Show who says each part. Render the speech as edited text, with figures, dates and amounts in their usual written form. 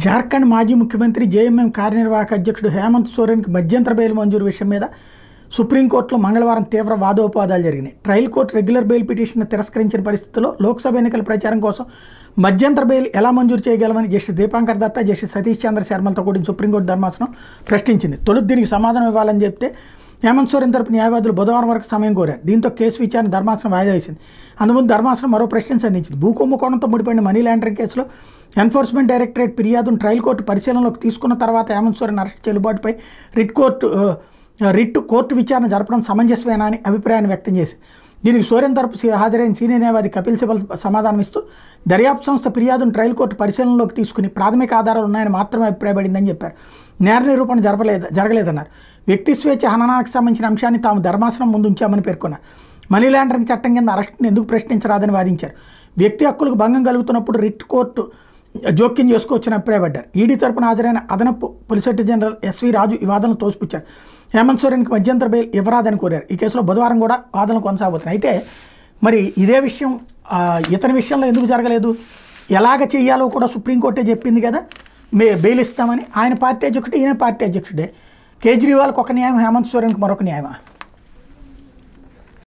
Speaker 1: జార్ఖండ్ మాజీ ముఖ్యమంత్రి జేఎంఎం కార్యనిర్వాహక అధ్యక్షుడు హేమంత్ సోరెన్కి మధ్యంతర బెయిల్ మంజూరు విషయం మీద సుప్రీంకోర్టులో మంగళవారం తీవ్ర వాదోపవాదాలు జరిగినాయి. Trial court regular bail petition తిరస్కరించిన పరిస్థితుల్లో లోక్సభ ఎన్నికల ప్రచారం కోసం మధ్యంతర బెయిల్ ఎలా మంజూరు చేయగలమని జస్టిస్ దీపాంకర్ దత్తా, జస్టిస్ సతీష్ చంద్ర శర్మలతో కూడిన సుప్రీంకోర్టు ధర్మాసనం ప్రశ్నించింది. తొలుత దీనికి సమాధానం ఇవ్వాలని చెప్తే హేమంత్ సోరెన్ తరపు న్యాయవాదులు బుధవారం వరకు సమయం కోరారు. దీంతో కేసు విచారణ ధర్మాసనం వాయిదా వేసింది. అందుముందు ధర్మాసనం మరో ప్రశ్నను సంధించింది. భూకుంభకోణంతో ముడిపడిన మనీ లాండరింగ్ కేసులో ఎన్ఫోర్స్మెంట్ డైరెక్టరేట్ ఫిర్యాదును ట్రయల్ కోర్టు పరిశీలనలోకి తీసుకున్న తర్వాత హేమంత్ సోరెన్ అరెస్ట్ చెల్లుబాటుపై రిట్ కోర్టు విచారణ జరపడం సమంజసమేనా అని అభిప్రాయాన్ని వ్యక్తం చేసి దీనికి సోరెన్ తరపు హాజరైన సీనియర్ న్యాయవాది కపిల్ సిబల్ సమాధానం ఇస్తూ దర్యాప్తు సంస్థ ఫిర్యాదును ట్రయల్ కోర్టు పరిశీలనలోకి తీసుకుని ప్రాథమిక ఆధారాలు ఉన్నాయని మాత్రమే అభిప్రాయపడిందని చెప్పారు. నేర నిరూపణ జరగలేదన్నారు. వ్యక్తి స్వేచ్ఛ హననానికి సంబంధించిన అంశాన్ని తాము ధర్మాసనం ముందు ఉంచామని పేర్కొన్నారు. మనీ లాండరింగ్ చట్టం కింద అరెస్టును ఎందుకు ప్రశ్నించరాదని వాదించారు. వ్యక్తి హక్కులకు భంగం కలుగుతున్నప్పుడు రిట్ కోర్టు జోక్యం చేసుకోవచ్చని అభిప్రాయపడ్డారు. ఈడీ తరపున హాజరైన అదనపు పొలిసిటర్ జనరల్ ఎస్వి రాజు ఈ వాదనలు తోసిపుచ్చారు. హేమంత్ సోరెన్కి మధ్యంతర బెయిల్ ఇవ్వరాదని కోరారు. ఈ కేసులో బుధవారం కూడా వాదనలు కొనసాగుతున్నాయి. అయితే మరి ఇదే విషయం ఇతని విషయంలో ఎందుకు జరగలేదు, ఎలాగ చేయాలో కూడా సుప్రీంకోర్టే చెప్పింది కదా, బెయిల్ ఇస్తామని. ఆయన పార్టీ అధ్యక్షుడు, ఈయన పార్టీ అధ్యక్షుడే. కేజ్రీవాల్కి ఒక న్యాయం, హేమంత్ సోరెన్కి మరొక న్యాయమా?